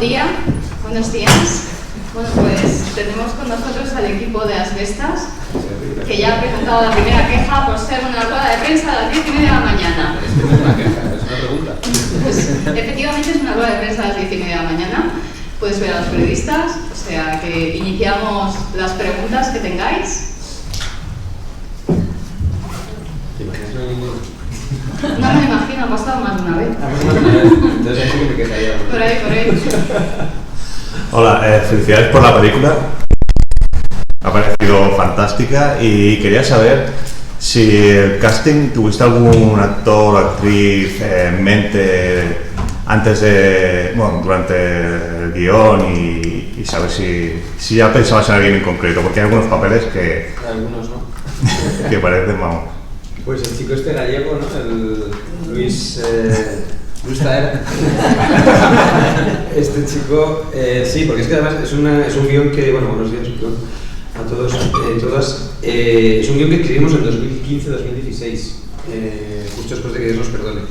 día, buenos días. Bueno, pues tenemos con nosotros al equipo de Asbestas, que ya ha presentado la primera queja por ser una rueda de prensa a las 10:30 de la mañana. Es que no es una queja, es una pregunta. Pues efectivamente es una rueda de prensa a las 10:30 de la mañana. Puedes ver a los periodistas, o sea que iniciamos las preguntas que tengáis. ¿Te imaginas una niña? No me imagino, ha pasado más de una vez. Entonces así que me quedaría. Por ahí, por ahí. Hola, felicidades por la película. Me ha parecido fantástica y quería saber si el casting tuviste algún actor o actriz en mente antes de, bueno, durante el guión y saber si ya pensabas en alguien en concreto, porque hay algunos papeles que Algunos, ¿no? que parecen, vamos. Pues el chico este gallego, ¿no? El Luis Taera. Este chico, sí, porque es que además es un guión que, bueno, buenos días a todos y todas. Es un guión que escribimos en 2015-2016, justo después de que Dios nos perdone.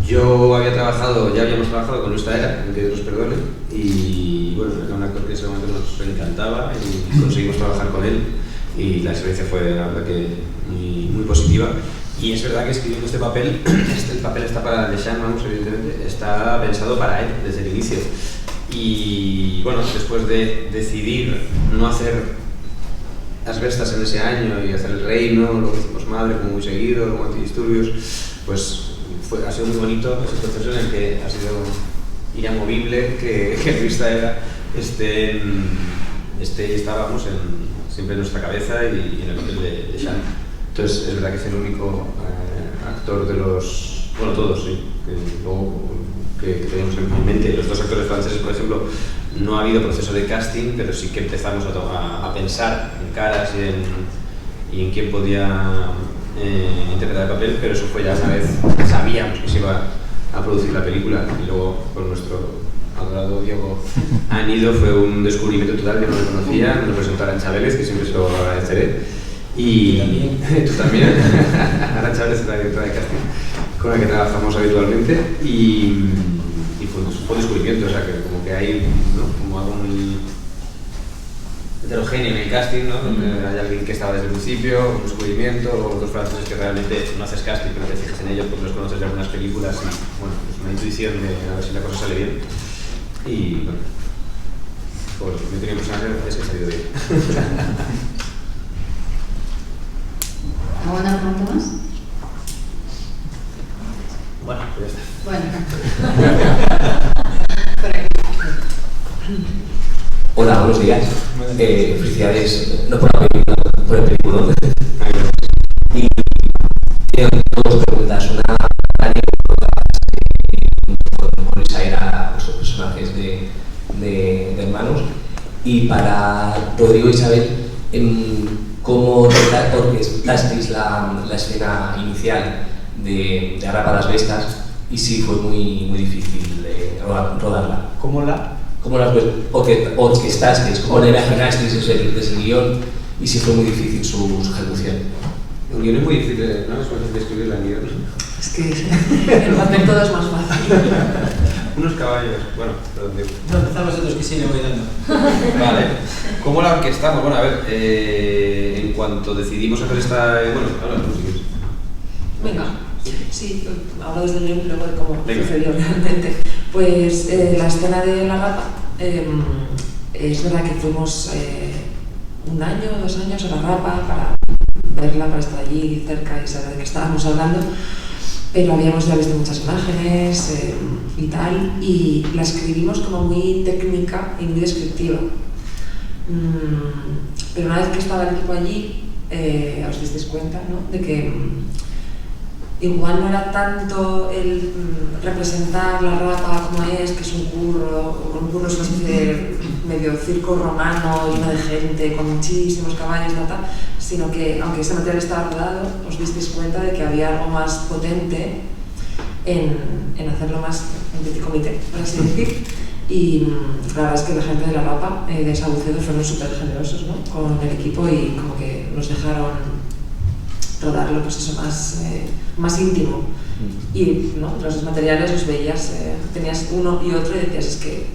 Ya habíamos trabajado con Luis Taera, en que Dios nos perdone, y bueno, era un actor que en ese momento nos encantaba y conseguimos trabajar con él, y la experiencia fue, la verdad, que muy positiva. Y es verdad que escribiendo este papel, el papel está para Deschamps, vamos, evidentemente, está pensado para él desde el inicio. Y bueno, después de decidir no hacer Asbestas en ese año y hacer El Reino, luego hicimos Madre, como muy seguido, luego Antidisturbios, pues ha sido muy bonito ese proceso en el que ha sido inamovible que Luis Taera esté y estábamos siempre en nuestra cabeza y en el papel de Deschamps. Entonces es verdad que es el único actor de los, bueno, todos, sí, que tenemos en mente. Los dos actores franceses, por ejemplo, no ha habido proceso de casting, pero sí que empezamos a pensar en caras y en quién podía interpretar el papel, pero eso fue ya una vez sabíamos que se iba a producir la película, y luego con nuestro adorado Diego Anido fue un descubrimiento total que no lo conocía. Nos presentó a Arantxa Vélez, que siempre se lo agradeceré. Y tú también. Arantxa Vélez es la directora de casting con la que trabajamos habitualmente, y fue un descubrimiento, o sea que como que hay, ¿no?, como algo muy heterogéneo en el casting, ¿no?, donde hay alguien que estaba desde el principio, un descubrimiento, o otros franceses que realmente no haces casting, pero te fijas en ellos porque los conoces de algunas películas y bueno, es una intuición de a ver si la cosa sale bien. Y bueno, pues me tenía mucha ganas, es que ha salido bien. ¿Alguna pregunta más? Bueno, pues ya está. Bueno. Por aquí. Hola, buenos días. Felicidades, no por la película, por el película. Y tengo dos preguntas. Una, con esa era los personajes de hermanos. Y para Rodrigo y Isabel, ¿cómo orquestasteis la escena inicial de Arrapa las Bestas y si fue muy difícil rodarla? ¿Cómo la? ¿Cómo las orquestasteis? ¿Cómo la imaginasteis desde el guión y si fue muy difícil su ejecución? El guión es muy difícil, ¿no? Es fácil de escribir el guión. Es que el papel todo es más fácil. Unos caballos, bueno, perdón, digo. No, empezamos nosotros, que sí le voy dando. Vale. ¿Cómo la orquestamos? Bueno, a ver, en cuanto decidimos hacer esta... Bueno, ahora tú sigues. Venga, sí, hablo desde el guión y luego de cómo Venga. sucedió realmente. Pues la escena de la rapa, es verdad que fuimos 1 año, 2 años a la rapa para verla, para estar allí cerca y saber de qué estábamos hablando, pero habíamos ya visto muchas imágenes y tal, y la escribimos como muy técnica y muy descriptiva. Pero una vez que estaba el equipo allí, os disteis cuenta, ¿no?, de que igual no era tanto el representar la rapa como es, que es un curro es una especie de medio circo romano lleno de gente, con muchísimos caballos, sino que aunque ese material estaba rodado, os disteis cuenta de que había algo más potente en hacerlo más en petit comité, por así decir. Y la verdad es que la gente de la rapa, de Saucedo, fueron súper generosos, ¿no?, con el equipo, y como que nos dejaron rodarlo, pues eso, más íntimo. Y ¿no?, los dos materiales los veías, tenías uno y otro y decías, es que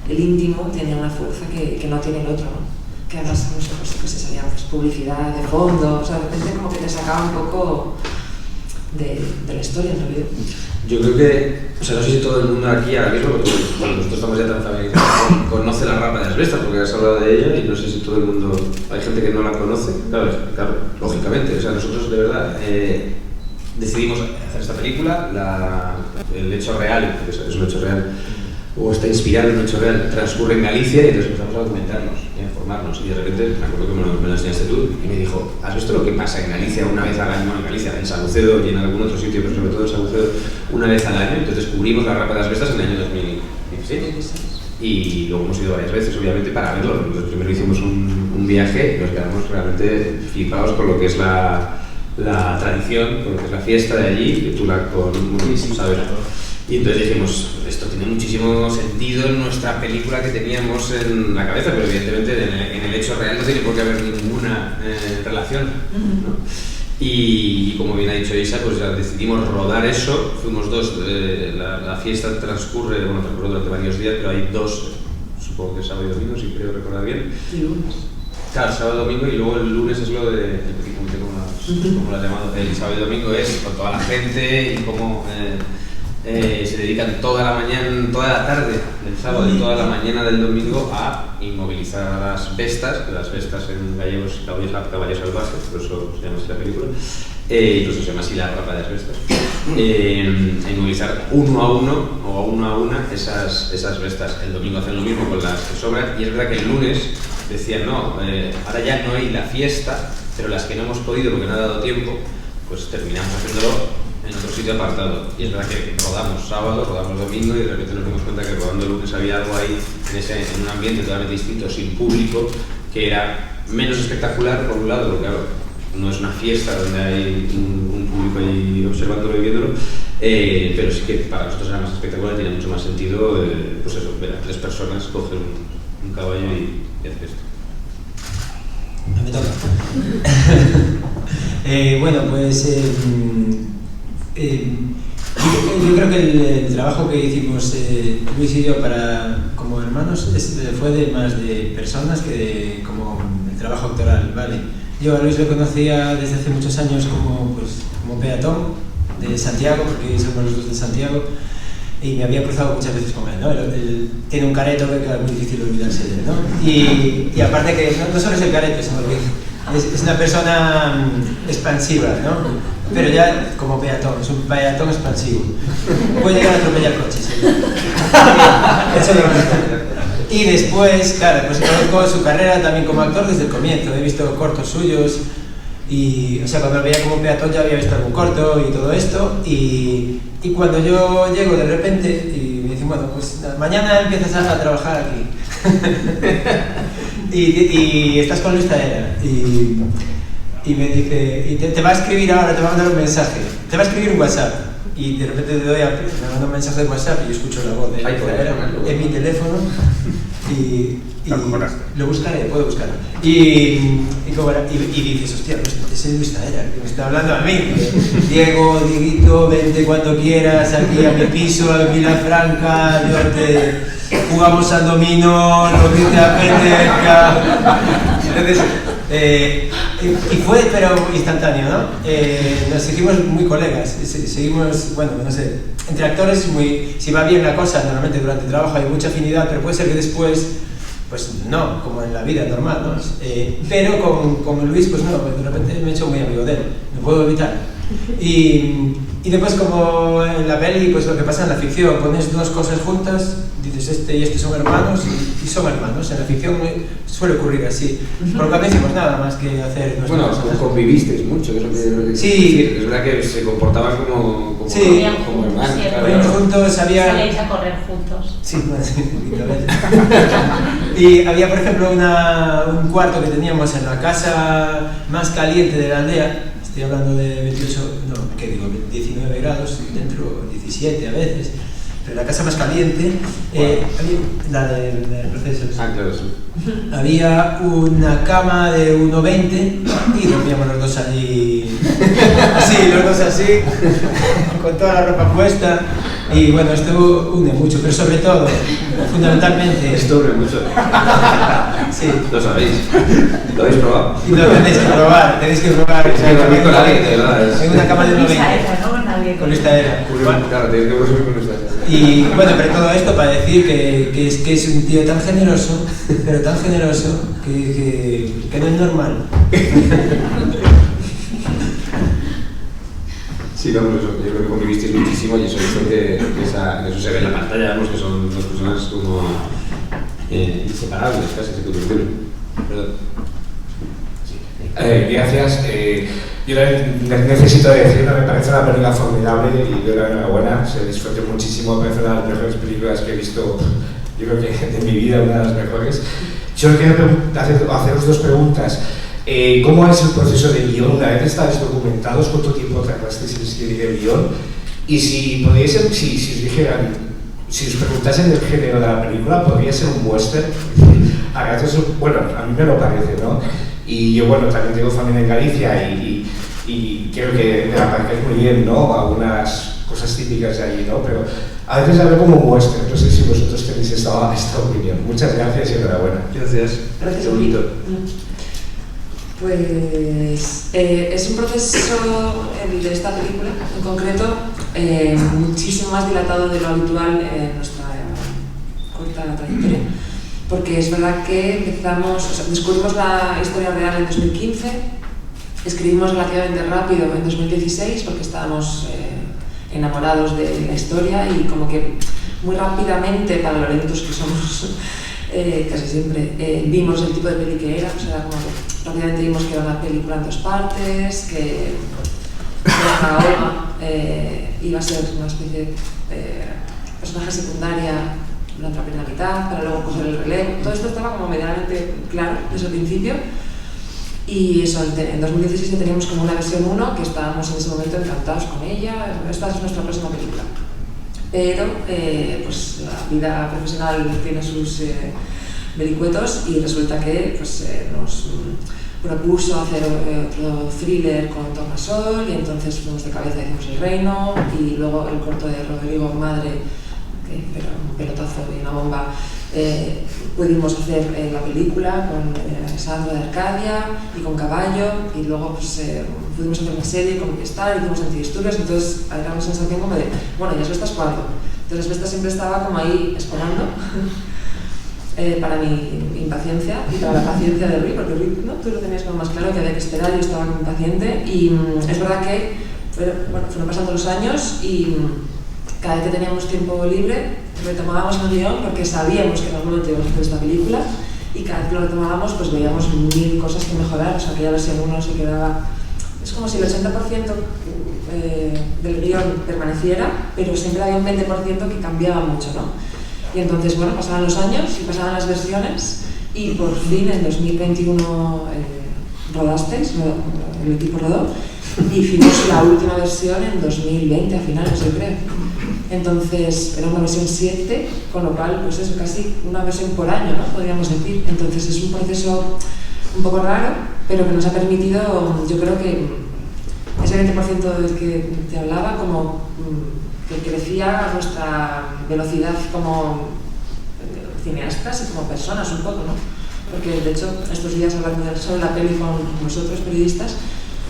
el íntimo tenía una fuerza que no tiene el otro, ¿no? Que además, no sé, pues se salía pues, publicidad de fondo, o sea, de repente como que te sacaba un poco de la historia en realidad. Yo creo que, o sea, no sé si todo el mundo aquí ahora mismo, porque bueno, nosotros estamos ya tan familiarizados, conoce la rapa de asbestas porque has hablado de ella y no sé si todo el mundo, hay gente que no la conoce, claro, lógicamente, o sea, nosotros de verdad decidimos hacer esta película, el hecho real, porque es un hecho real, o está inspirado en un hecho real, transcurre en Galicia y entonces empezamos a documentarnos y a informarnos y de repente, me acuerdo que me lo enseñaste tú y me dijo, ¿has visto lo que pasa en Galicia una vez al año? Bueno, en Galicia, en Sabucedo y en algún otro sitio, pero sobre todo en Sabucedo, una vez al año. Entonces descubrimos la rapa de asbestas en el año 2016 y luego hemos ido varias veces, obviamente, para verlo. Entonces primero hicimos un viaje y nos quedamos realmente flipados con lo que es la tradición, con lo que es la fiesta de allí, que tú la sabes. Y entonces dijimos, esto tiene muchísimo sentido en nuestra película que teníamos en la cabeza, pero evidentemente en el hecho real no tiene por qué haber ninguna relación, ¿no? Y como bien ha dicho Isa, pues ya decidimos rodar eso, fuimos dos, la fiesta transcurre durante varios días, pero hay dos, supongo que sábado y domingo, si creo recordar bien. Y lunes. Claro, sábado y domingo, y luego el lunes es lo de, como lo has llamado, el sábado y domingo es con toda la gente y cómo se dedican toda la mañana, toda la tarde del sábado y toda la mañana del domingo a inmovilizar a las bestas en gallego es caballo salvaje, por eso se llama así la película, incluso se llama así la rapa de asbestas, a inmovilizar uno a uno o una a una esas bestas. El domingo hacen lo mismo con las que sobran y es verdad que el lunes decían no, ahora ya no hay la fiesta, pero las que no hemos podido porque no ha dado tiempo, pues terminamos haciéndolo en otro sitio apartado. Y es verdad que rodamos sábado, rodamos domingo y de repente nos dimos cuenta que rodando lunes había algo ahí en un ambiente totalmente distinto, sin público, que era menos espectacular por un lado, porque claro, no es una fiesta donde hay un público ahí observándolo y viéndolo, pero sí que para nosotros era más espectacular y tenía mucho más sentido, pues eso, ver a 3 personas coger un caballo y hacer esto. Me toca. Bueno, pues yo creo que el trabajo que hicimos Luis y yo como hermanos fue de más de personas que como el trabajo actoral, ¿vale? Yo a Luis lo conocía desde hace muchos años como peatón de Santiago, porque somos los dos de Santiago, y me había cruzado muchas veces con él, ¿no? Él tiene un careto que es muy difícil olvidarse de él, ¿no? Y aparte que no solo es el careto, sino que es una persona expansiva, ¿no? Pero ya como peatón, es un peatón expansivo. Puede llegar a atropellar coches. Eso lo y después, claro, pues conozco su carrera también como actor desde el comienzo. He visto cortos suyos y, o sea, cuando lo veía como peatón ya había visto algún corto y todo esto. Y cuando yo llego de repente y me dicen, bueno, pues mañana empiezas a trabajar aquí. y estás con Luis Taera. Y me dice, y te va a escribir ahora, te va a mandar un mensaje, te va a escribir un WhatsApp. Y de repente me manda un mensaje de WhatsApp y yo escucho la voz de Luis Taera en mi teléfono y lo buscaré, puedo buscarlo. Y dices, hostia, pues ese es Luis Taera, que me está hablando a mí. Diego, Dieguito, vente cuando quieras aquí a mi piso, en Vilafranca, jugamos al dominó, lo que te apetezca. Entonces, y fue, pero instantáneo, ¿no? Nos hicimos muy colegas, seguimos, bueno, no sé, entre actores, si va bien la cosa, normalmente durante el trabajo hay mucha afinidad, pero puede ser que después, pues no, como en la vida normal, ¿no? Pero con Luis, pues no, de repente me he hecho muy amigo de él, no puedo evitar. Y después, como en la peli, pues lo que pasa en la ficción, pones dos cosas juntas, dices este y este son hermanos y son hermanos. En la ficción suele ocurrir así. Por lo que no hicimos nada más que hacer nuestras cosas. Convivisteis mucho, eso que sí. Es verdad que se comportaban como sí. Como hermanos. Claro. Juntos salíais a correr juntos. Sí, y había, por ejemplo, un cuarto que teníamos en la casa más caliente de la aldea. Estoy hablando de 19 grados, dentro 17 a veces, pero la casa más caliente, la del proceso. Claro, sí. Había una cama de 1,20 y dormíamos los dos allí, así, con toda la ropa puesta. Y bueno, esto une mucho, pero sobre todo, fundamentalmente... Esto une mucho. Sí. Lo sabéis. ¿Lo habéis probado? Y lo tenéis que probar, tenéis que probar. Es que dormir con alguien, de verdad. En una cama de Con 90. esta era, ¿no? Con alguien. Con esta era. Claro, tenéis que dormir con esta era. Y bueno, pero todo esto para decir que es un tío tan generoso, pero tan generoso, que no es normal. Sí, vamos, eso, yo creo que convivisteis muchísimo y eso hizo que eso se ve en la pantalla, vemos que son dos personas como inseparables, casi se convirtieron. Perdón. Gracias. Yo necesito decir que me parece una película formidable y yo la enhorabuena. Se disfruté muchísimo, me parece una de las mejores películas que he visto, yo creo que de mi vida, una de las mejores. Yo quiero haceros dos preguntas. ¿Cómo es el proceso de guión? Una vez estáis documentados, ¿cuánto tiempo tardasteis en escribir el guión? Y si pudiesen, si os dijeran, si os preguntasen el género de la película, ¿podría ser un western? A veces, bueno, a mí me lo parece, ¿no? Y yo, bueno, también tengo familia en Galicia y creo que me la parece muy bien, ¿no? Algunas cosas típicas de allí, ¿no? Pero a veces la veo como un western. No sé si vosotros tenéis esta opinión. Muchas gracias y enhorabuena. Gracias. Gracias. Bonito. Pues es un proceso, el de esta película en concreto, muchísimo más dilatado de lo habitual en nuestra corta trayectoria, porque es verdad que descubrimos la historia real en 2015, escribimos relativamente rápido en 2016 porque estábamos enamorados de la historia y como que muy rápidamente, para lo lentos que somos casi siempre, vimos el tipo de peli que era, o sea, como que rápidamente vimos que era una película en dos partes, que Olga iba a ser una especie de personaje secundaria durante la primera mitad, para luego coger el relevo. Todo esto estaba como medianamente claro desde el principio. Y eso, en 2016 ya teníamos como una versión 1 que estábamos en ese momento encantados con ella. Esta es nuestra próxima película. Pero pues la vida profesional tiene sus vericuetos y resulta que pues, nos propuso hacer otro thriller con Tornasol y entonces fuimos de cabeza, hicimos El Reino y luego el corto de Rodrigo Madre, que era un pelotazo y una bomba. Pudimos hacer la película con Sandra de Arcadia y con Caballo y luego pues, pudimos hacer una serie con Star, hicimos Antidisturbios, entonces era una sensación como de, bueno, ¿y las Vestas cuándo? Entonces Vestas siempre estaba como ahí esperando para mi impaciencia y para la paciencia de Rui, porque Rui, ¿no? Tú lo tenías como más claro que había que esperar, yo estaba muy impaciente y es verdad que fueron pasando los años y cada vez que teníamos tiempo libre retomábamos el guión porque sabíamos que en algún momento íbamos a hacer esta película y cada vez que lo retomábamos pues veíamos mil cosas que mejorar, o sea, aquella versión 1 se quedaba... Es como si el 80% del guión permaneciera, pero siempre había un 20% que cambiaba mucho, ¿no? Y entonces, bueno, pasaban los años y pasaban las versiones y por fin en 2021 rodasteis, el equipo rodó, y hicimos la última versión en 2020 a finales, yo creo. Entonces era una versión 7, con lo cual pues eso, casi una versión por año, ¿no? Podríamos decir. Entonces es un proceso un poco raro, pero que nos ha permitido, yo creo que ese 20% del que te hablaba, como que crecía a nuestra velocidad como cineastas y como personas un poco, ¿no? Porque de hecho estos días hablando sobre la peli con vosotros periodistas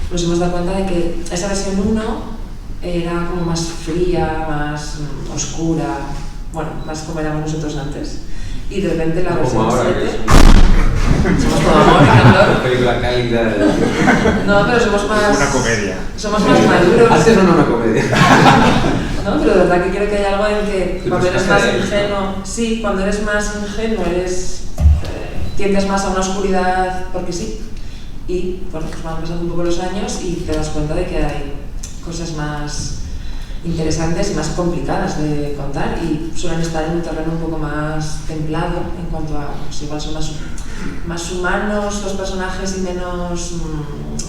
nos hemos dado cuenta de que esa versión 1 era como más fría, más oscura, bueno, más como éramos nosotros antes. Y de repente la versión 7... Somos como amor, una película cálida. No, pero somos más... Una comedia. Somos más maduros. Antes no era una comedia. No, pero de verdad que creo que hay algo en que cuando eres más ingenuo... Sí, cuando eres más ingenuo tiendes más a una oscuridad porque sí. Y bueno, pues van pasando un poco los años y te das cuenta de que hay cosas más interesantes y más complicadas de contar y suelen estar en un terreno un poco más templado en cuanto a, pues igual son más humanos los personajes y menos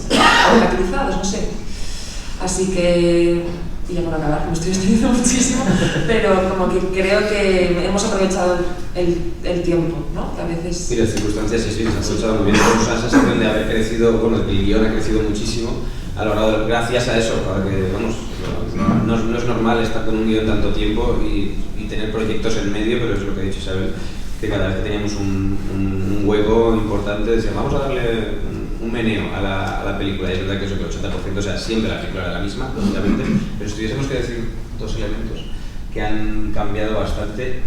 caracterizados, no sé. Así que, y ya por acabar, me estoy extendiendo muchísimo, pero como que creo que hemos aprovechado el tiempo, ¿no? Que a veces... Mira, circunstancias sí, se ha aprovechado muy bien. Tenemos una sensación de haber crecido, bueno, el guión ha crecido muchísimo. ha logrado, gracias a eso, porque vamos, no es normal estar con un guión tanto tiempo y tener proyectos en medio, pero es lo que ha dicho Isabel, que cada vez que teníamos un hueco importante decíamos, vamos a darle un meneo a la película, y es verdad que eso que el 80%, o sea, siempre la película era la misma, lógicamente, pero si tuviésemos que decir dos elementos que han cambiado bastante.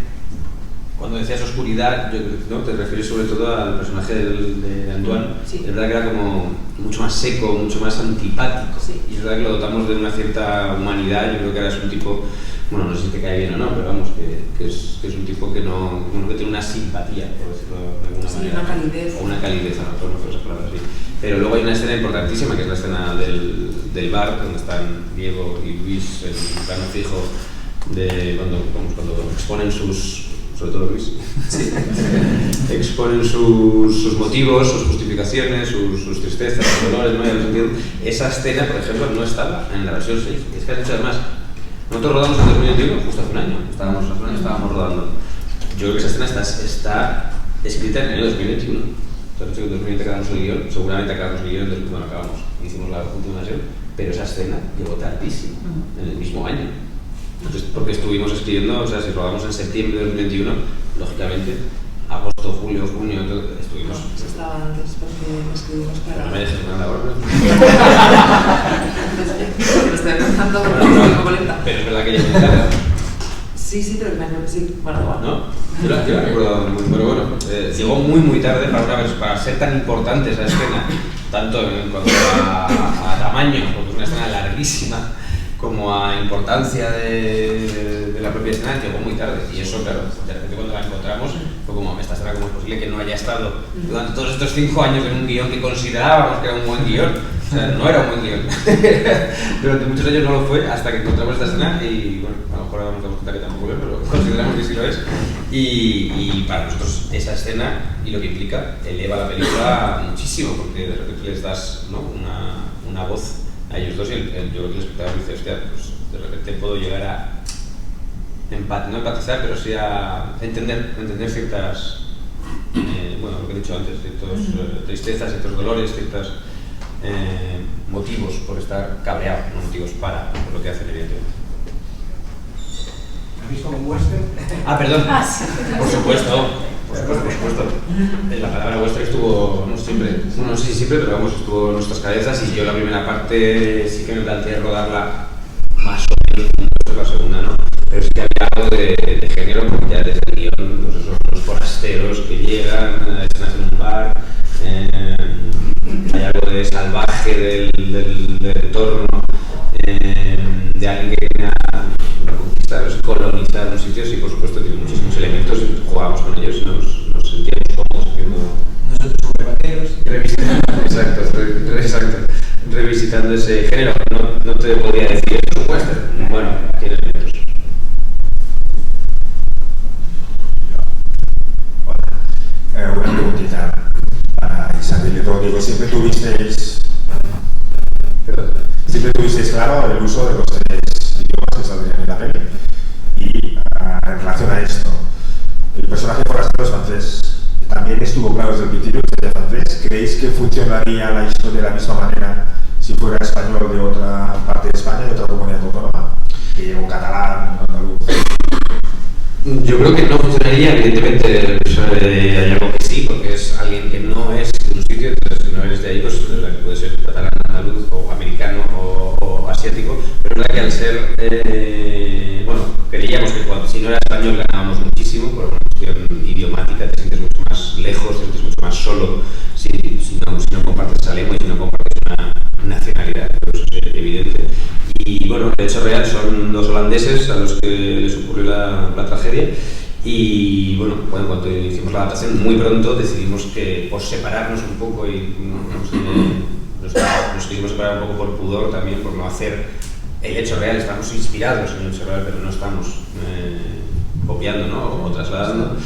Cuando decías oscuridad, ¿no? Te refieres sobre todo al personaje de Antoine. Sí. Es verdad que era como mucho más seco, mucho más antipático. Sí. Y es verdad que lo dotamos de una cierta humanidad. Yo creo que ahora es un tipo, bueno, no sé si te cae bien o no, pero vamos, que es un tipo que no, bueno, que tiene una simpatía, por decirlo de alguna manera. Una calidez. O una calidez, a lo mejor no fue esa palabra así. Pero luego hay una escena importantísima, que es la escena del bar, donde están Diego y Luis en un plano fijo, cuando exponen sobre todo Luis, sí. Exponen sus motivos, sus justificaciones, sus tristezas, sus dolores, ¿no? Esa escena, por ejemplo, no estaba en la versión 6. Es que has dicho además, nosotros rodamos en 2021, justo hace un año, estábamos rodando. Yo creo que esa escena está escrita en el año 2021. Te has dicho que en 2020 acabamos el guión, seguramente acabamos el guión, bueno, acabamos, hicimos la última sesión, pero esa escena llegó tardísimo, en el mismo año. Entonces, porque estuvimos escribiendo, o sea, si rodamos en septiembre de 2021, lógicamente, agosto, julio, junio, estuvimos... No, estaba antes, porque escribimos para... No me dejes nada ahora. Lo estoy pensando, pero estoy un poco lenta. Pero es verdad que ya me tarda. Sí, pero sí, bueno, igual. ¿No? Yo la recuerdo muy, pero bueno, llegó muy tarde para ser tan importante esa escena, tanto en cuanto a tamaño, porque es una escena larguísima, como a importancia de la propia escena, llegó muy tarde. Y eso, claro, de repente cuando la encontramos, fue como, esta escena, ¿cómo es posible que no haya estado durante todos estos 5 años en un guión que considerábamos que era un buen guión? O sea, no era un buen guión. Durante muchos años no lo fue, hasta que encontramos esta escena y, bueno, a lo mejor ahora nos damos cuenta que tampoco lo es, pero consideramos que sí lo es. Y para nosotros esa escena y lo que implica eleva la película muchísimo, porque de repente les das, ¿no? una voz a ellos dos y yo creo que el espectador dice, hostia, pues de repente puedo llegar a no empatizar, pero sí a entender ciertas, bueno, lo que he dicho antes, ciertas tristezas, ciertos dolores, ciertos motivos por estar cabreado, no motivos por lo que hacen, evidentemente. ¿Habéis como un western? Ah, perdón. Sí. Por supuesto. La palabra western estuvo, no siempre, no sé si siempre, pero vamos, estuvo en nuestras cabezas y yo la primera parte sí que me planteé rodarla más o menos, la segunda no, pero sí que había algo de género, porque ya desde el guión, pues esos los forasteros que llegan, escenas en un bar, hay algo de salvaje del entorno, de alguien que viene a conquistar, colonizar un sitio, sí, por supuesto, tiene muchísimos elementos, jugábamos con ellos y nos sentíamos cómodos haciendo... Nosotros supervaqueros. Exacto, revisitando ese género. No te podría decir, ¿es un western? Bueno, tiene elementos. Una preguntita para Isabel y Rodrigo. Siempre tuvisteis claro el uso de los 3 idiomas que saldrían en la peli. Y en relación a esto, el personaje forastero es francés. También estuvo claro desde el principio que sería francés. ¿Creéis que funcionaría la historia de la misma manera si fuera español de otra parte de España, de otra comunidad autónoma? Que lleva un catalán, un andaluz. Yo creo que no funcionaría, evidentemente hay algo que sí, porque es alguien que no es de un sitio, entonces si no eres de ahí, pues puede ser catalán, andaluz o americano o asiático, pero es verdad que al ser, bueno, creíamos que si no era español ganábamos muchísimo, por una cuestión idiomática te sientes mucho más lejos, te sientes mucho más solo, si no compartes esa lengua y si no compartes una nacionalidad, eso es evidente. Y bueno, de hecho real son 2 holandeses a los que les ocurrió la tragedia y bueno, cuando hicimos la adaptación muy pronto decidimos que por separarnos un poco y nos quisimos separar un poco por pudor también, por no hacer el hecho real, estamos inspirados en el hecho real pero no estamos copiando, ¿no? O trasladando.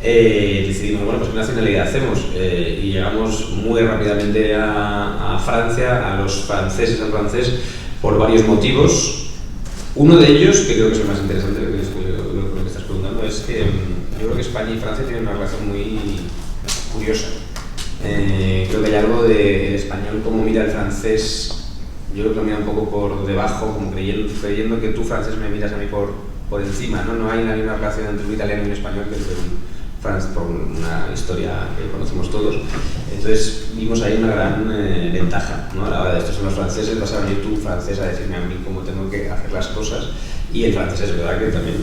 Decidimos, bueno, pues qué nacionalidad hacemos y llegamos muy rápidamente a Francia, a los franceses, al francés, por varios motivos. Uno de ellos, que creo que es el más interesante, lo que estás preguntando, es que yo creo que España y Francia tienen una relación muy curiosa. Creo que hay algo del español como mira el francés yo creo que lo mira un poco por debajo, como creyendo que tú, francés, me miras a mí por encima, ¿no? No hay una relación entre un italiano y un español que entre un francés, por una historia que conocemos todos. Entonces vimos ahí una gran ventaja, ¿no? A la hora de estos son los franceses, vas a venir tú, francés, a decirme a mí cómo tengo que hacer las cosas. Y el francés es verdad que también,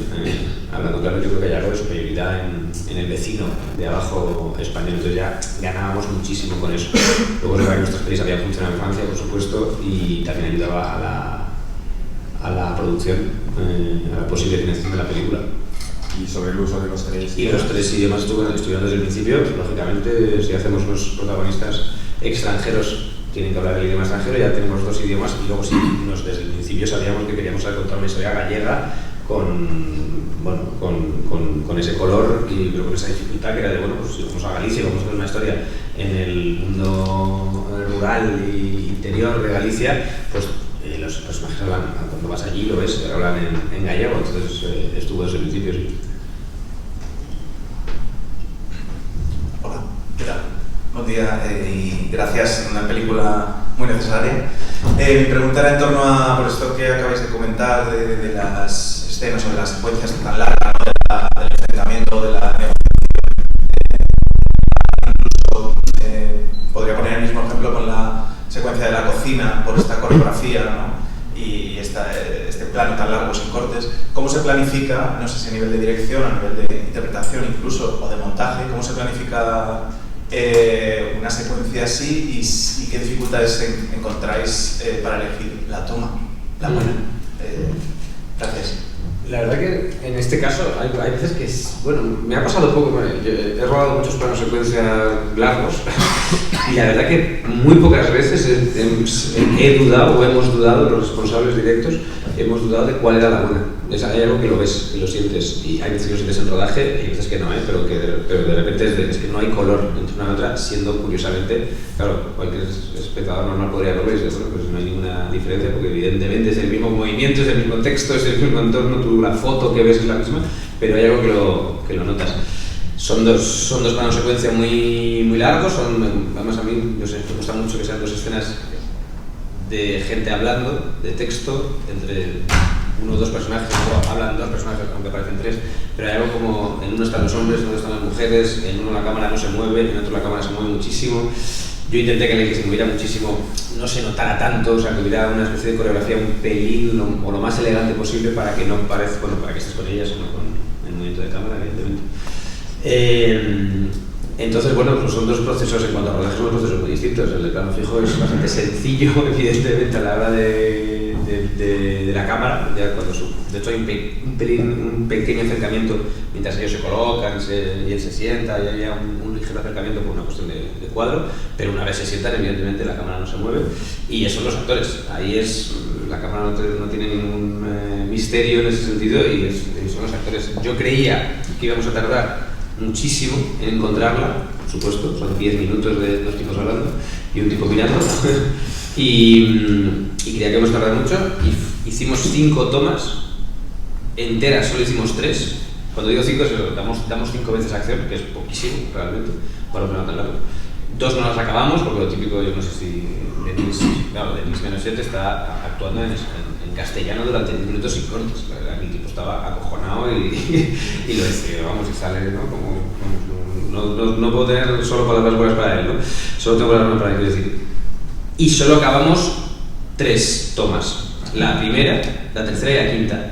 hablando claro, yo creo que hay algo de superioridad en el vecino de abajo español, entonces ya ganábamos muchísimo con eso. Luego es verdad que nuestras pelis habían funcionado en Francia, por supuesto, y también ayudaba a la producción, a la posible financiación de la película. Y sobre el uso de los tres idiomas. Y los tres idiomas estuvieron desde el principio. Lógicamente, si hacemos unos protagonistas extranjeros, tienen que hablar el idioma extranjero, ya tenemos dos idiomas, y luego sí, desde el principio sabíamos que queríamos contar una historia gallega con ese color y pero con esa dificultad que era de, bueno, pues si vamos a Galicia, vamos a hacer una historia en el mundo rural e interior de Galicia, pues los personajes hablan, cuando vas allí lo ves, hablan en gallego, entonces estuvo desde el principio, sí. Hola, ¿qué tal? Buen día y gracias, una película muy necesaria. Mi pregunta era en torno a, por esto que acabáis de comentar, de las escenas o de las secuencias tan largas, ¿no? Del enfrentamiento, de la negociación. Incluso podría poner el mismo ejemplo con la secuencia de la cocina, por esta coreografía, ¿no? Y este plano tan largo sin cortes. ¿Cómo se planifica, no sé si a nivel de dirección, a nivel de interpretación incluso, o de montaje, cómo se planifica una secuencia así y qué dificultades encontráis para elegir la toma, la buena? Gracias. La verdad que en este caso hay veces que, bueno, me ha pasado poco, yo he rodado muchos planos secuencia largos y la verdad que muy pocas veces he dudado o hemos dudado, los responsables directos, hemos dudado de cuál era la buena. Hay algo que lo ves, que lo sientes, y hay veces que lo sientes en rodaje y hay veces que no, pero de repente es que no hay color entre una y otra, siendo curiosamente, claro, cualquier espectador normal podría verlo y decir, bueno, pues no hay ninguna diferencia, porque evidentemente es el mismo movimiento, es el mismo texto, es el mismo entorno, la foto que ves es la misma, pero hay algo que lo notas. Son dos planos secuencia muy largos, además a mí, no sé, me gusta mucho que sean dos escenas de gente hablando, de texto, entre uno o dos personajes, o hablan dos personajes, aunque parecen tres, pero hay algo como, en uno están los hombres, en otro están las mujeres, en uno la cámara no se mueve, en otro la cámara se mueve muchísimo. Yo intenté que en el que se moviera muchísimo no se notara tanto, o sea, que hubiera una especie de coreografía un pelín o lo más elegante posible para que no parezca, bueno, para que estés con ellas o no con el movimiento de cámara, evidentemente. Entonces, bueno, pues son dos procesos, en cuanto a rodaje, son dos procesos muy distintos. El de plano fijo es bastante sencillo, evidentemente, a la hora de la cámara. Ya cuando de hecho hay un pequeño acercamiento mientras ellos se colocan y él se sienta, y había un ligero acercamiento por una cuestión de cuadro, pero una vez se sientan, evidentemente, la cámara no se mueve. Y eso son los actores. Ahí la cámara no tiene ningún misterio en ese sentido y son los actores. Yo creía que íbamos a tardar muchísimo en encontrarla, por supuesto, son 10 minutos de dos tipos hablando y un tipo mirando y creía que íbamos a tardar mucho y hicimos 5 tomas enteras, solo hicimos 3. Cuando digo 5 damos 5 veces acción, que es poquísimo realmente para un plano tan largo. 2 no las acabamos porque lo típico, yo no sé si Denis Menochet está actuando en castellano durante 10 minutos sin cortes. La verdad que el tipo estaba acojonado y lo decía, vamos, y sale, ¿no? No puedo tener solo palabras buenas para él, ¿no? Solo tengo palabras buenas para él, quiero decir. Y solo acabamos 3 tomas. La primera, la tercera y la quinta.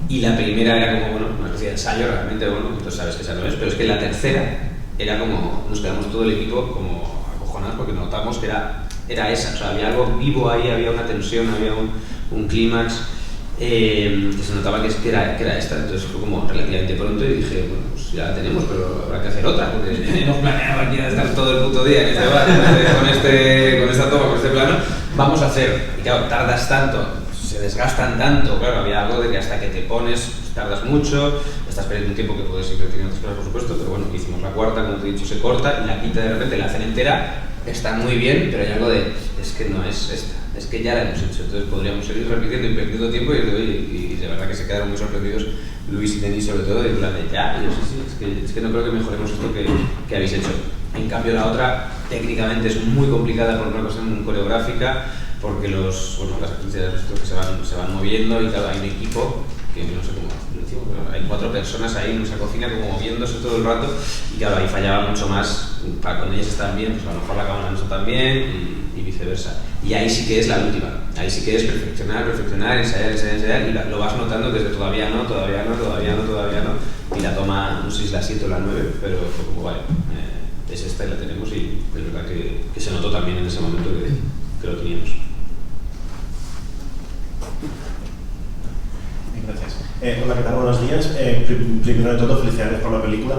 Y la primera era como, bueno, una especie de ensayo realmente, bueno, entonces sabes que esa no es, pero es que la tercera era como, nos quedamos todo el equipo como acojonados porque notamos que era esa, o sea, había algo vivo ahí, había una tensión, había un clímax que se notaba que era esta, entonces fue como relativamente pronto y dije, bueno, pues ya la tenemos, pero habrá que hacer otra, porque hemos planeado aquí a estar todo el puto día en este bar, con esta toma, con este plano, vamos a hacer, y claro, tardas tanto, se desgastan tanto, claro, había algo de que hasta que te pones, tardas mucho, estás perdiendo un tiempo que puedes invertir en otras cosas, por supuesto, pero bueno, hicimos la cuarta, como te he dicho, se corta, y la quinta de repente la hacen entera, está muy bien, pero hay algo de, es que no es esta, es que ya la hemos hecho, entonces podríamos seguir repitiendo y perdiendo tiempo y de verdad que se quedaron muy sorprendidos, Luis y Denis sobre todo, y en plan de ya, y yo sí, es que no creo que mejoremos esto que habéis hecho. En cambio la otra técnicamente es muy complicada por una cuestión coreográfica, porque las actrices que se van moviendo y claro, hay un equipo que no sé cómo lo decimos, pero hay 4 personas ahí en esa cocina como moviéndose todo el rato y claro, ahí fallaba mucho más, para cuando ellas están bien, pues a lo mejor la cámara no está tan bien y viceversa. Y ahí sí que es la última, ahí sí que es perfeccionar, ensayar y lo vas notando desde todavía no, y la toma, no sé si es la 7 o la 9, pero como vale, es esta y la tenemos y es verdad que se notó también en ese momento que lo teníamos. Gracias. Hola, ¿qué tal? Buenos días. Primero de todo, felicidades por la película.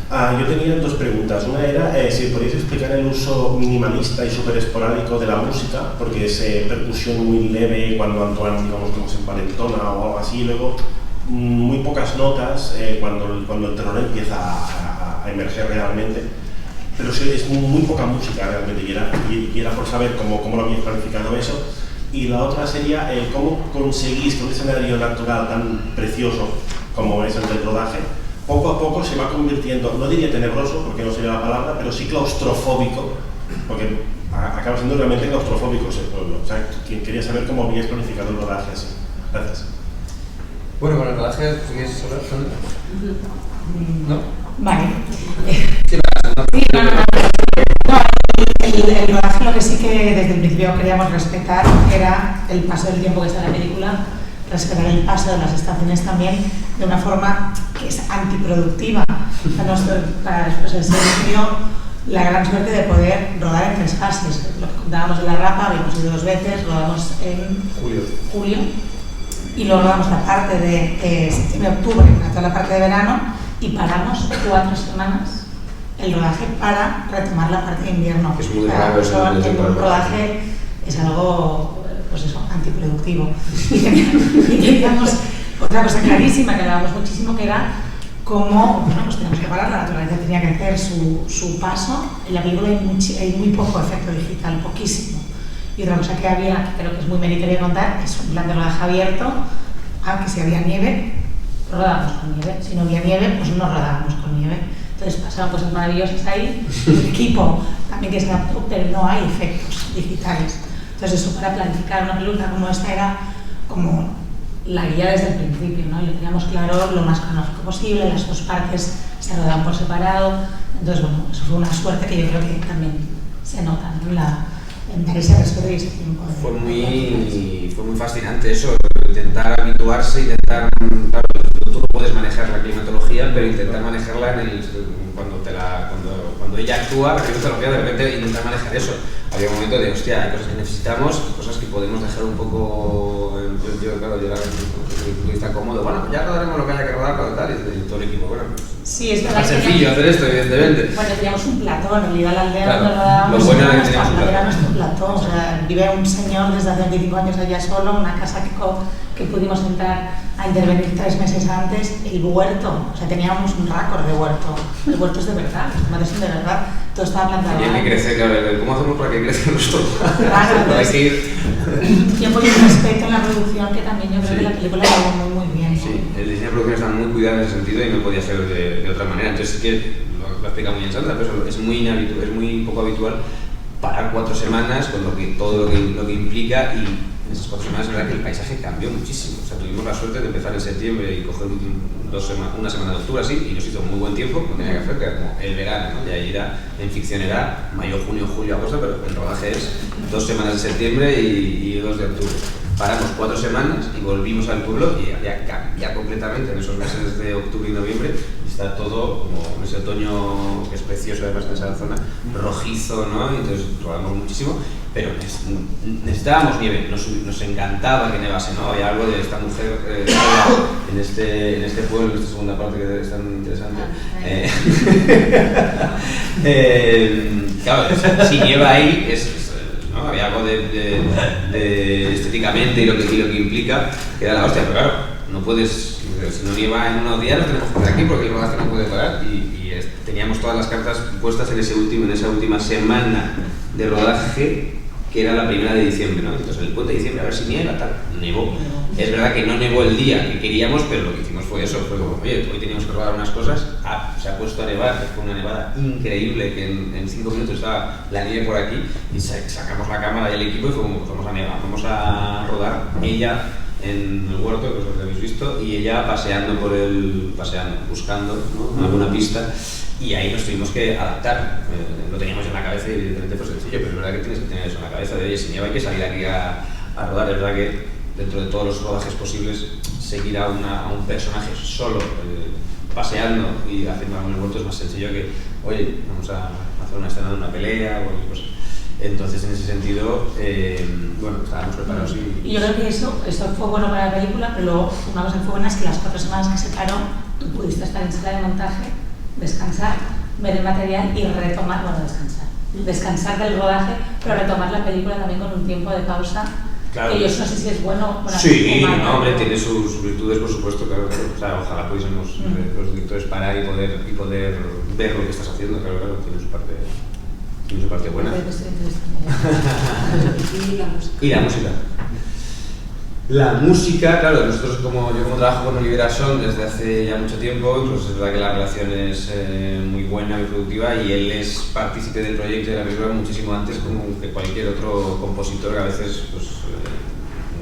Yo tenía 2 preguntas. Una era si podéis explicar el uso minimalista y súper esporádico de la música, porque es percusión muy leve cuando Antoine, digamos, como se empalentona o algo así, y luego muy pocas notas cuando el terror empieza a emerger realmente. Pero sí, es muy poca música realmente y era por saber cómo lo habéis planificado eso. Y la otra sería cómo conseguís que un escenario natural tan precioso como es el del rodaje, poco a poco se va convirtiendo, no diría tenebroso, porque no sería la palabra, pero sí claustrofóbico, porque acaba siendo realmente claustrofóbico ese pueblo. O sea, quería saber cómo habíais planificado el rodaje así. Gracias. Bueno, con el rodaje, ¿tú quieres hablar? ¿No? Vale. Sí, el rodaje lo que sí que desde el principio queríamos respetar era el paso del tiempo que está en la película, respetar el paso de las estaciones también de una forma que es antiproductiva. O sea, para después el servicio la gran suerte de poder rodar en 3 fases. Lo que contábamos de La Rapa, habíamos ido 2 veces, rodamos en julio y luego rodamos la parte de septiembre-octubre, toda la parte de verano y paramos 4 semanas el rodaje para retomar la parte de invierno. Es muy raro eso. En un rodaje es algo, pues eso, antiproductivo. Y teníamos otra cosa clarísima que hablábamos muchísimo, que era cómo, bueno, pues tenemos que parar, la naturaleza tenía que hacer su paso. En la película hay muy poco efecto digital, poquísimo. Y otra cosa que había, que creo que es muy meritorio contar, es un plan de rodaje abierto, que si había nieve, rodábamos con nieve. Si no había nieve, pues no rodábamos con nieve. Entonces pasaban cosas maravillosas ahí, el equipo también que se adaptó, pero no hay efectos digitales. Entonces eso para planificar una película como esta era como la guía desde el principio, ¿no? Y lo teníamos claro lo más cronológico posible, las 2 partes se rodaban por separado. Entonces bueno, eso fue una suerte que yo creo que también se nota, ¿no? En dar ese respeto y ese tiempo. Fue muy fascinante eso, intentar habituarse, claro, tú no puedes manejar la climatología, pero intentar manejarla cuando ella actúa, la climatología, de repente intentar manejar eso. Había un momento de, hostia, hay cosas que necesitamos, cosas que podemos dejar un poco en principio, claro, yo desde mi punto de vista cómodo, bueno, pues ya rodaremos lo que haya que rodar para tal, y todo el equipo, bueno, sí, es más sencillo hacer esto, evidentemente. Bueno, teníamos un plató, en realidad la aldea claro, donde rodábamos lo bueno era que teníamos un plató. Era nuestro plató, o sea, vive un señor desde hace 25 años allá solo, una casa que pudimos entrar a intervenir 3 meses antes, el huerto, o sea, teníamos un récord de huerto, el huerto es de verdad, los tomates son de verdad, todo estaba plantado. Tenía que crecer, claro, ¿cómo hacemos para que crezcan los tomates? Claro, hay que ir. Tiempo y respeto en la producción, que también yo creo que la película lo hago muy bien. Sí, el diseño de producción está muy cuidado en ese sentido y no podía ser de otra manera. Entonces sí que lo explica muy bien Sandra, pero es muy poco habitual parar 4 semanas con todo lo que implica, y en esas 4 semanas es verdad que el paisaje cambió muchísimo. O sea, tuvimos la suerte de empezar en septiembre y coger una semana de octubre así, y nos hizo muy buen tiempo, no tenía que hacer, que era como el verano, ¿no? Y ahí en ficción era mayo, junio, julio, agosto, pero el rodaje es 2 semanas de septiembre y 2 de octubre. Paramos 4 semanas y volvimos al pueblo y había cambiado completamente en esos meses de octubre y noviembre. Está todo como en ese otoño que es precioso, además en esa zona, rojizo, ¿no? Y entonces rodamos muchísimo, pero necesitábamos nieve, nos encantaba que nevase, ¿no? Había algo de esta mujer en este pueblo, en esta segunda parte que es tan interesante. Claro, si nieva ahí, ¿no? Había algo de estéticamente y lo que implica, que era la hostia, pero claro, no puedes, si no nieva en unos días, nos tenemos que quedar aquí porque el rodaje no puede parar, y teníamos todas las cartas puestas en esa última semana de rodaje, que era la 1 de diciembre, ¿no? Entonces el puente de diciembre, a ver si nieva, tal, nevó. Es verdad que no nevó el día que queríamos, pero lo que hicimos fue eso, fue como, oye, hoy teníamos que rodar unas cosas se ha puesto a nevar, que fue una nevada increíble, que en 5 minutos estaba la nieve por aquí, y sacamos la cámara y el equipo y fuimos a nevar. Vamos a rodar ella en el huerto, que es lo que habéis visto, y ella paseando, buscando, ¿no?, alguna pista, y ahí nos tuvimos que adaptar. Lo teníamos en la cabeza y evidentemente fue sencillo, pero es verdad que tienes que tener eso en la cabeza de, oye, si nieva hay que salir aquí a rodar. Es verdad que dentro de todos los rodajes posibles, seguir a un personaje solo, paseando y haciendo algo en el huerto es más sencillo que, oye, vamos a hacer una escena de una pelea o cualquier cosa. Entonces, en ese sentido, bueno, estábamos preparados y yo creo que eso fue bueno para la película, pero luego una cosa que fue buena es que las 4 semanas que se paró, tú pudiste estar en sala de montaje, descansar, ver el material y retomar, descansar del rodaje, pero retomar la película también con un tiempo de pausa. Claro. Que yo no sé si es bueno. Sí, no, hombre, tiene sus virtudes, por supuesto, claro. O sea, ojalá pudiésemos los directores parar y poder ver lo que estás haciendo, claro, tiene su parte buena. Y la música. La música, claro, nosotros yo como trabajo con Oliver Asson desde hace ya mucho tiempo, pues es verdad que la relación es muy buena, muy productiva, y él es partícipe del proyecto de la película muchísimo antes como que cualquier otro compositor, que a veces pues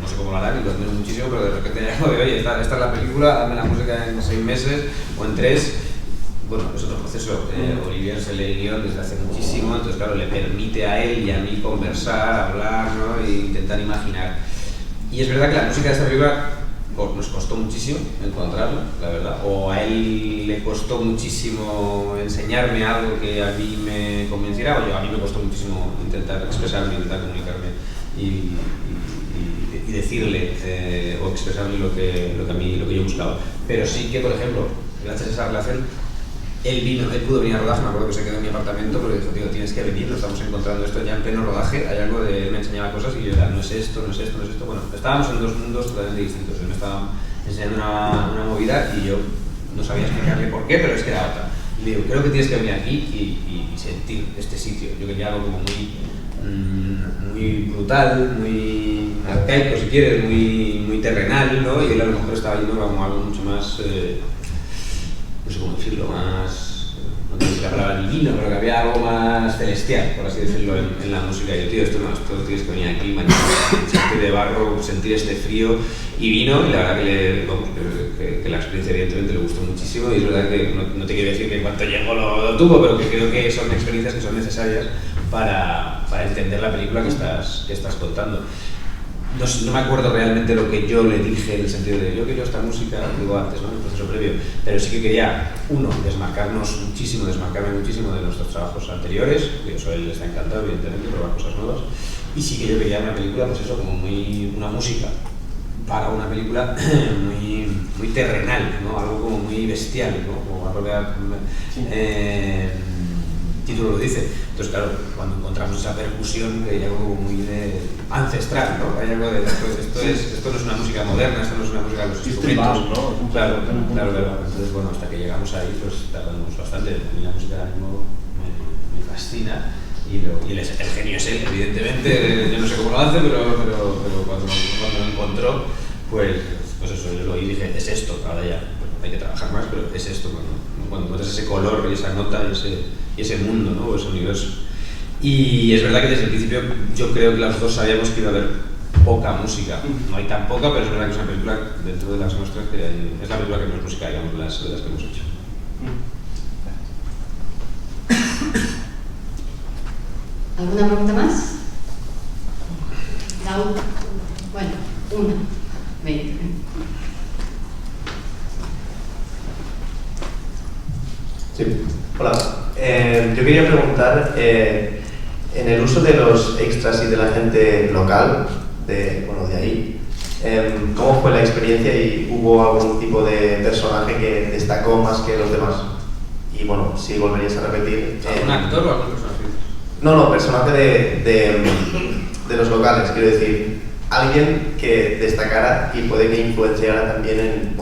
no sé cómo lo harán y lo admiro muchísimo, pero de repente ya digo, oye, esta es la película, dame la música en 6 meses o en 3. Bueno, es otro proceso. Olivier se lee el guión desde hace muchísimo, entonces claro, le permite a él y a mí conversar, hablar, ¿no?, e intentar imaginar. Y es verdad que la música de esta película nos costó muchísimo encontrarla, la verdad, o a él le costó muchísimo enseñarme algo que a mí me convenciera, o a mí me costó muchísimo intentar expresarme, intentar comunicarme y decirle o expresarle lo que yo buscaba. Pero sí que, por ejemplo, gracias a esa relación, él pudo venir a rodaje. Me acuerdo que se quedó en mi apartamento porque dijo, tío, tienes que venir, nos estamos encontrando esto ya en pleno rodaje, hay algo de, él me enseñaba cosas y yo era, no es esto. Bueno, estábamos en 2 mundos totalmente distintos. Él me estaba enseñando una movida y yo no sabía explicarle por qué, pero es que era otra. Y le digo, creo que tienes que venir aquí y sentir este sitio. Yo quería algo como muy brutal, muy arcaico si quieres, muy terrenal, ¿no? Y él a lo mejor estaba yendo como algo mucho más, no sé cómo decirlo, más, no tengo que la palabra divino, pero que había algo más celestial, por así decirlo, en la música. Y yo, tío, esto tienes que venir aquí, mancharte de barro, sentir este frío. Y vino, y la verdad que la experiencia evidentemente le gustó muchísimo, y es verdad que no te quiero decir que en cuanto llegó lo tuvo, pero que creo que son experiencias que son necesarias para entender la película que estás contando. No me acuerdo realmente lo que yo le dije en el sentido de yo quiero esta música, digo antes, ¿no?, en el proceso previo, pero sí que quería, desmarcarme muchísimo de nuestros trabajos anteriores, que eso él está encantado, evidentemente, probar cosas nuevas, y sí que yo quería una película, pues eso, como una música para una película muy terrenal, ¿no?, algo como muy bestial, ¿no?, como algo que el título lo dice. Entonces, claro, cuando encontramos esa percusión, que hay algo como muy ancestral, ¿no? Hay algo de esto no es una música moderna, esto no es una música de los instrumentos, ¿no? Claro. Entonces, bueno, hasta que llegamos ahí, pues tardamos bastante. A mí la música ahora mismo me fascina, y el genio es él, evidentemente. Yo no sé cómo lo hace, pero cuando lo encontró, pues eso, yo lo oí y dije, es esto, ahora ya, pues hay que trabajar más, pero es esto, cuando encuentras ese color y esa nota y ese mundo, ¿no?, o ese universo. Y es verdad que desde el principio yo creo que las dos sabíamos que iba a haber poca música. No hay tan poca, pero es verdad que es una película dentro de las nuestras que es la película que menos música hay, digamos, de las que hemos hecho. ¿Alguna pregunta más? Bueno, una. 20. Sí, hola. Yo quería preguntar, en el uso de los extras y de la gente local, de ahí, ¿cómo fue la experiencia y hubo algún tipo de personaje que destacó más que los demás? Y bueno, si volverías a repetir... ¿Algún actor o algún personaje? No, personaje de los locales, quiero decir, alguien que destacara y puede que influenciara también en,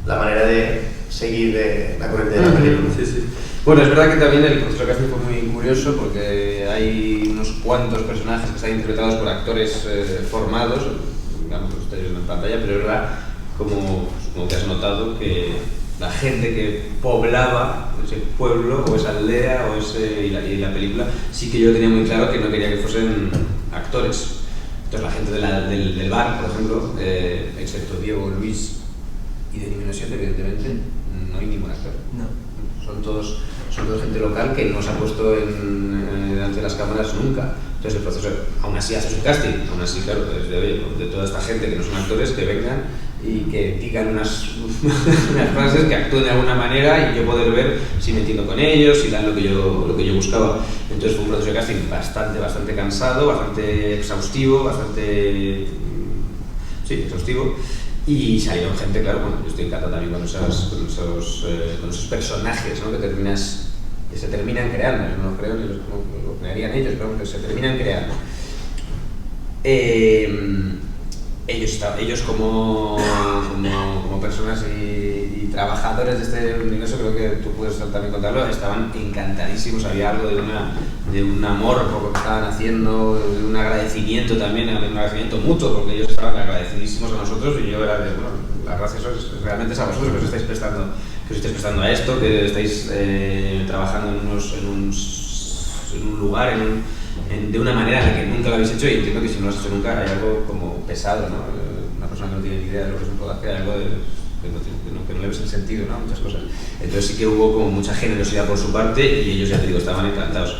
la manera de seguir la corriente de la película. Sí. Bueno, es verdad que también el proceso de casting fue muy curioso porque hay unos cuantos personajes que están interpretados por actores formados, digamos, los estáis viendo en pantalla, pero es verdad, como que has notado, que la gente que poblaba ese pueblo o esa aldea y la película, sí que yo tenía muy claro que no quería que fuesen actores. Entonces la gente del bar, por ejemplo, excepto Diego, Luis y de Niño 7, evidentemente, no hay ningún actor. No. Son todos gente local que no se ha puesto delante de las cámaras nunca. Entonces el proceso, aún así haces un casting, aún así, claro, de toda esta gente que no son actores, que vengan y que digan unas frases, que actúen de alguna manera y yo poder ver si me entiendo con ellos, si dan lo que yo buscaba. Entonces fue un proceso de casting bastante cansado, bastante exhaustivo, exhaustivo. Y salieron gente, claro, bueno, yo estoy encantado también con esos personajes, ¿no? que se terminan creando, yo no lo creo ni lo crearían ellos, pero que se terminan creando. Ellos como personas y trabajadores de este universo, creo que tú puedes también contarlo, estaban encantadísimos, había algo de un amor por lo que estaban haciendo, de un agradecimiento también, un agradecimiento mutuo, porque ellos estaban agradecidísimos a nosotros y yo era de, bueno, las gracias realmente es a vosotros que os estáis prestando a esto, que estáis trabajando en un lugar, de una manera en la que nunca lo habéis hecho, y entiendo que si no lo has hecho nunca hay algo como pesado, ¿no? Una persona que no tiene ni idea de lo que es un rodaje, hay algo que no le ves el sentido, ¿no? Muchas cosas. Entonces sí que hubo como mucha generosidad por su parte y ellos, ya te digo, estaban encantados.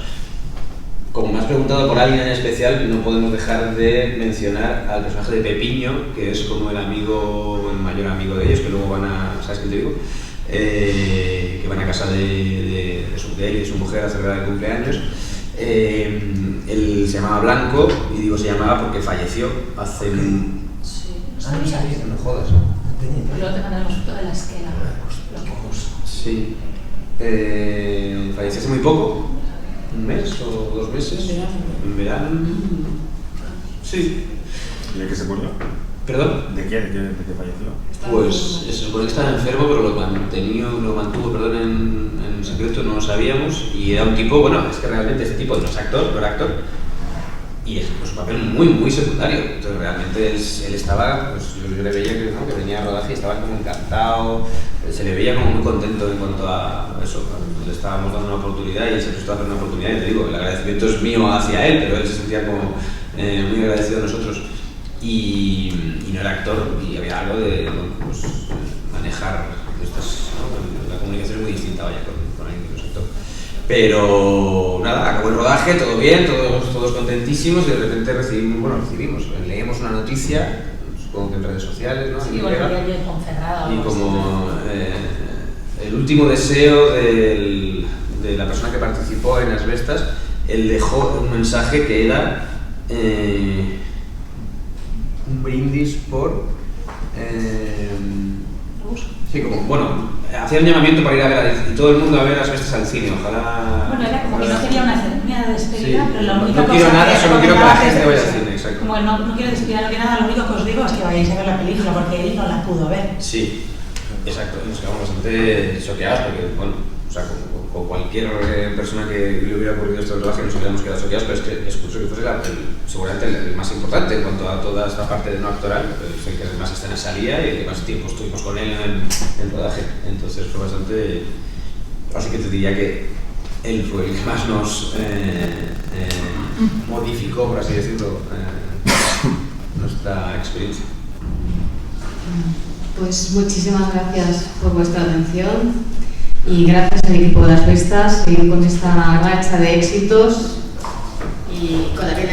Como me has preguntado por alguien en especial, no podemos dejar de mencionar al personaje de Pepiño, que es como el mayor amigo de ellos, que luego van a, ¿sabes qué te digo? Que van a casa de él y de su mujer a celebrar el cumpleaños. Él se llamaba Blanco, y digo se llamaba porque falleció hace no jodas. Luego te mandaremos foto de la esquela, lo que puso. Sí. Falleció hace muy poco, un mes o 2 meses. En verano. Sí. ¿Y de qué se murió? ¿Perdón? ¿De qué falleció? Pues se supone que estaba enfermo, pero lo mantuvo en secreto, no lo sabíamos, y era un tipo, bueno, es que realmente ese tipo no es actor, no era actor, y es pues, un papel muy secundario. Entonces realmente él estaba, pues yo le veía que venía a rodaje y estaba como encantado, se le veía como muy contento en cuanto a eso, ¿no? Le estábamos dando una oportunidad y él se prestó a hacer una oportunidad, y te digo, el agradecimiento es mío hacia él, pero él se sentía como muy agradecido a nosotros. Y no era actor, y había algo de pues, manejar estas, ¿no? La comunicación es muy distinta, vaya, con alguien que no es actor. Pero nada, acabó el rodaje, todo bien, todos contentísimos, y de repente leímos una noticia, supongo que en redes sociales, ¿no? Sí, bueno, había bien Ponferrada. Y como el último deseo de la persona que participó en Asbestas, él dejó un mensaje que era un brindis por sí, como, bueno, hacía un llamamiento para ir a ver y todo el mundo a ver Asbestas al cine, ojalá. Bueno, era como que no quería una ceremonia de despedida, sí, pero la única no cosa quiero nada, que solo quiero que la gente vaya al cine, exacto. Como no quiero despedir, no quiero nada, lo único que os digo es que vayáis a ver la película, porque él no la pudo ver. Sí, exacto, nos quedamos bastante choqueados, porque, bueno, o sea, con cualquier persona que le hubiera ocurrido esto del rodaje nos hubiéramos quedado choqueados, pero es que es curioso que fuese seguramente el más importante en cuanto a toda esta parte de no actoral, es el que más escenas salía y el que más tiempo estuvimos con él en rodaje. Entonces fue bastante. Así que te diría que él fue el que más nos modificó, por así decirlo, nuestra experiencia. Pues muchísimas gracias por vuestra atención. Y gracias al equipo de Asbestas, seguir con esta racha de éxitos y con la que